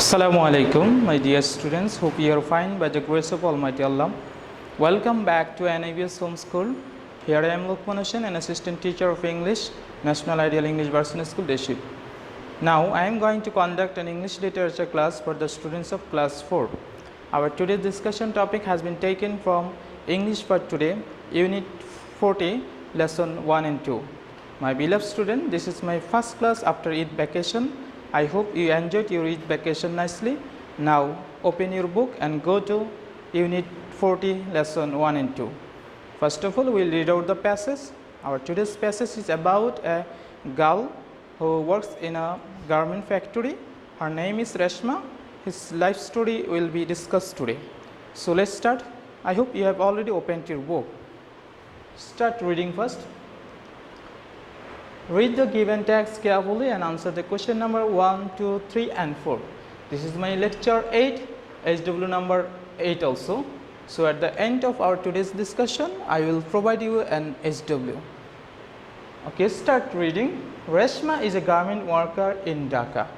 Assalamu alaikum, my dear students. Hope you are fine by the grace of Almighty Allah. Welcome back to NIBS Home School. Here I am Lokman, an assistant teacher of English, National Ideal English Version School, Deship. Now I am going to conduct an English literature class for the students of class 4. Our today's discussion topic has been taken from English for Today, Unit-40, Lesson 1 and 2. My beloved student, this is my first class after Eid vacation. I hope you enjoyed your Eid vacation nicely. Now open your book and go to Unit 40, Lesson 1 and 2. First of all, we will read out the passage. Our today's passage is about a girl who works in a garment factory. Her name is Reshma. His life story will be discussed today. So let's start. I hope you have already opened your book. Start reading first. Read the given text carefully and answer the question number 1, 2, 3 and 4. This is my lecture 8, SW number 8 also. So at the end of our today's discussion, I will provide you an SW. Okay, start reading. Reshma is a garment worker in Dhaka.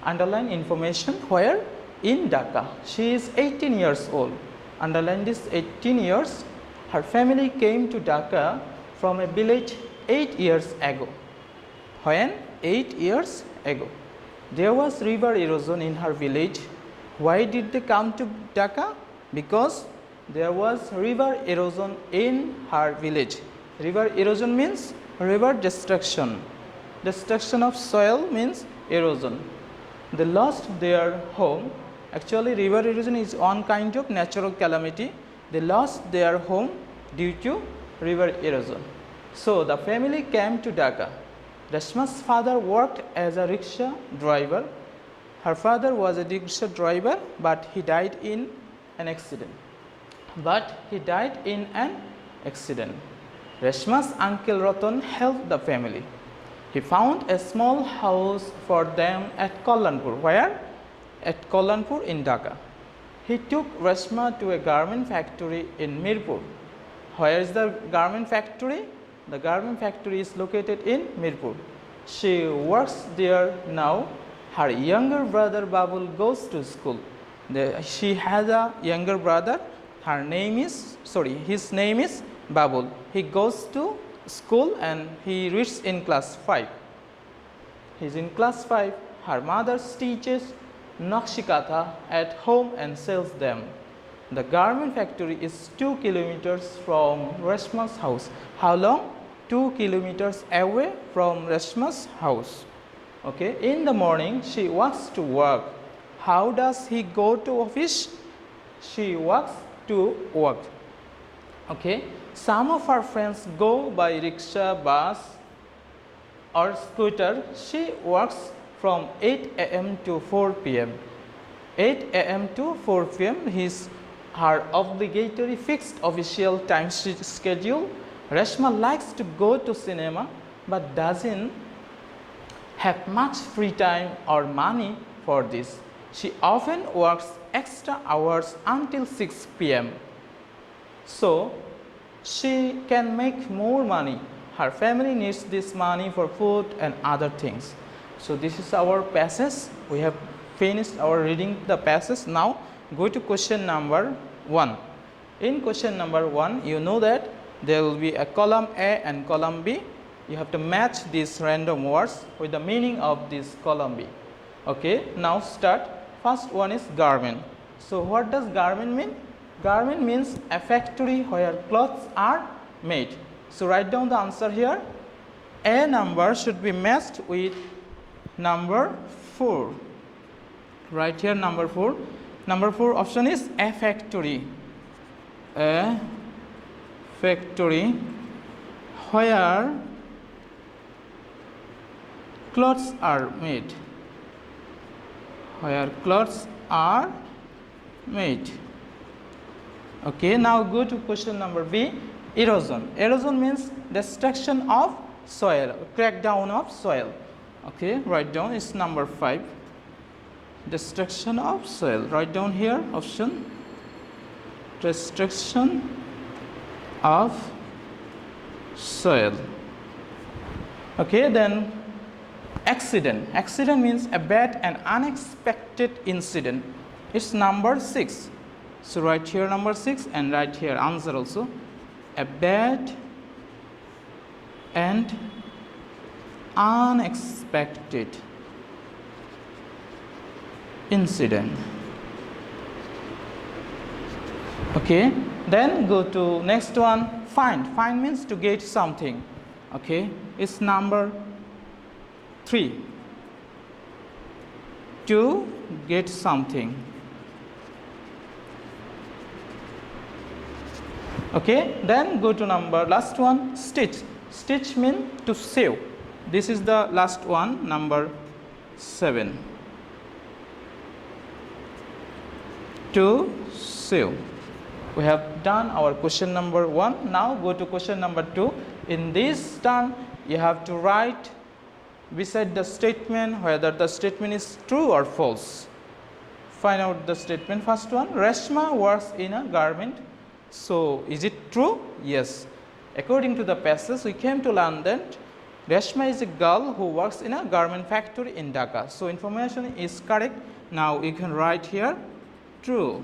Underline information where? In Dhaka. She is 18 years old. Underline this 18 years. Her family came to Dhaka from a village 8 years ago. When? 8 years ago. There was river erosion in her village. Why did they come to Dhaka? Because there was river erosion in her village. River erosion means river destruction. Destruction of soil means erosion. They lost their home. Actually, river erosion is one kind of natural calamity. They lost their home due to river erosion. So the family came to Dhaka. Reshma's father worked as a rickshaw driver. Her father was a rickshaw driver, but he died in an accident. Reshma's uncle Ratan helped the family. He found a small house for them at Kallanpur. Where? At Kallanpur in Dhaka. He took Reshma to a garment factory in Mirpur. Where is the garment factory? The garment factory is located in Mirpur. She works there now. Her younger brother Babul goes to school. She has a younger brother. His name is Babul. He goes to school and he reads in class 5. He is in class 5. Her mother teaches Nakshikatha at home and sells them. The garment factory is 2 kilometers from Reshma's house. How long? 2 kilometers away from Reshma's house. Okay. In the morning, she walks to work. How does he go to office? She walks to work. Okay. Some of her friends go by rickshaw, bus or scooter. She works from 8 a.m. to 4 p.m. 8 a.m. to 4 p.m. is her obligatory fixed official time schedule. Reshma likes to go to cinema but doesn't have much free time or money for this. She often works extra hours until 6 p.m. so she can make more money. Her family needs this money for food and other things. So this is our passage. We have finished our reading the passage. Now go to question number 1. In question number 1, you know that there will be a column A and column B. You have to match these random words with the meaning of this column B. Okay, now start. First one is garment. So what does garment mean? Garment means a factory where clothes are made. So write down the answer here. A number should be matched with number 4. Right here number 4. Number 4 option is a factory. A factory where clothes are made. Where clothes are made. Okay, now go to question number B. Erosion. Erosion means destruction of soil, crackdown of soil. Okay, write down, it's number 5. Destruction of soil. Write down here option. Destruction of soil. Okay, then Accident. Accident means a bad and unexpected incident. It's number 6. So write here number 6 and write here answer also. A bad and unexpected incident. Okay, then go to next one. Find. Find means to get something. Okay, it's number 3. To get something. Okay, then go to number last one. Stitch. Stitch means to sew. This is the last one, number 7. To sew. We have done our question number 1. Now go to question number 2. In this turn, you have to write beside the statement whether the statement is true or false. Find out the statement. First one, Reshma works in a garment. So, is it true? Yes. According to the passage, we came to learn that Reshma is a girl who works in a garment factory in Dhaka. So, information is correct. Now, you can write here true.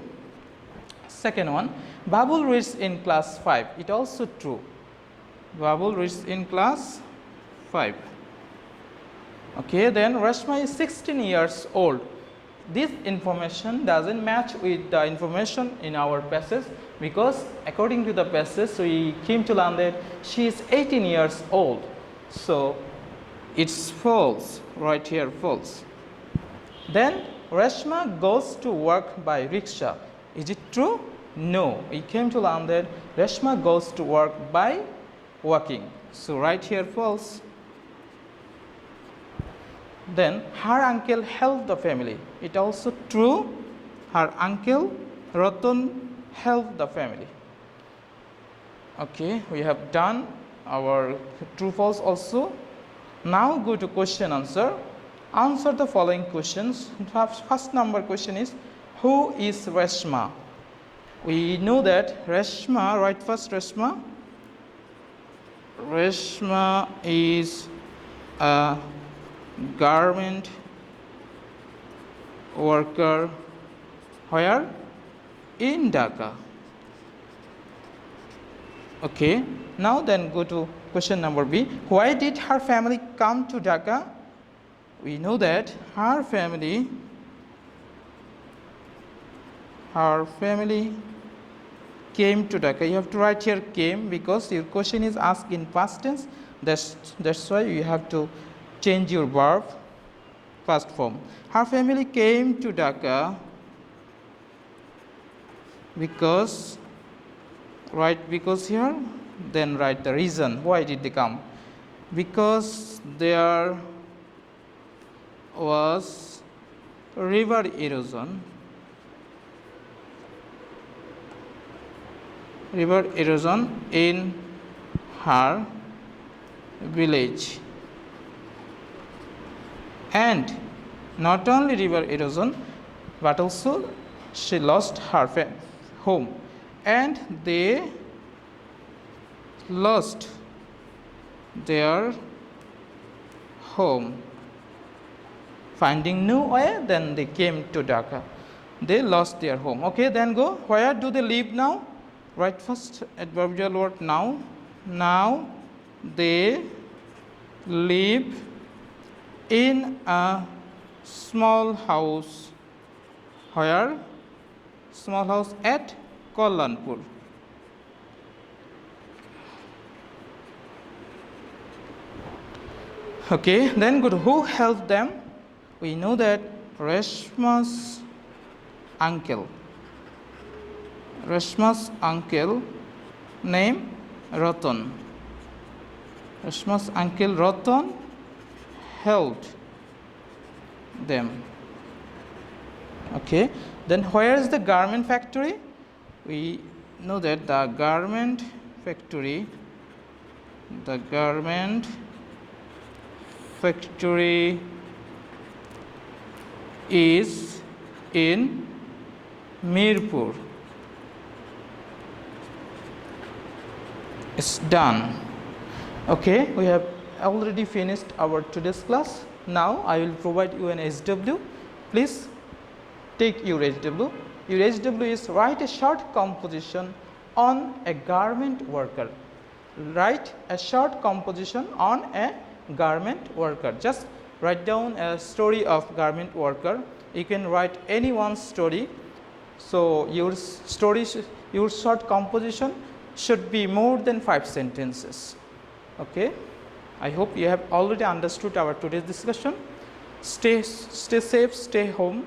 Second one, Babul reads in class 5. It also true. Babul reads in class 5. Okay, then Reshma is 16 years old. This information doesn't match with the information in our passage, because according to the passage we came to learn that she is 18 years old. So it's false. Right here false. Then Reshma goes to work by rickshaw. Is it true? No. We came to learn that Reshma goes to work by walking. So right here false. Then her uncle helped the family. It also true. Her uncle Ratan helped the family. Okay, we have done our true false also. Now go to question answer. Answer the following questions. First number question is, who is Reshma? We know that Reshma, right, first Reshma. Reshma is a garment worker. Where? In Dhaka. Okay, now then go to question number B. Why did her family come to Dhaka? We know that her family came to Dhaka. You have to write here came, because your question is asked in past tense. That's why you have to change your verb past form. Her family came to Dhaka because, write because here, then write the reason. Why did they come? Because there was river erosion. River erosion in her village. And not only river erosion, but also she lost her home, and they lost their home. Finding no way, then they came to Dhaka. They lost their home. Okay, then go. Where do they live now? Write first adverbial word now. Now they live in a small house. Where? Small house at Kollanpur. Okay, then go to who helped them. We know that Reshma's uncle. Reshma's uncle name Ratan. Reshma's uncle Ratan helped them. Okay, then where is the garment factory? We know that the garment factory is in Mirpur. It's done. Okay, we have already finished our today's class. Now I will provide you an SW. Please take your SW. Your SW is write a short composition on a garment worker. Write a short composition on a garment worker. Just write down a story of garment worker. You can write anyone's story. So your story, your short composition should be more than 5 sentences. Okay. I hope you have already understood our today's discussion. Stay safe, stay home,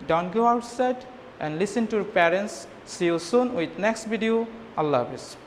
don't go outside, and listen to your parents. See you soon with next video. Allah Hafiz.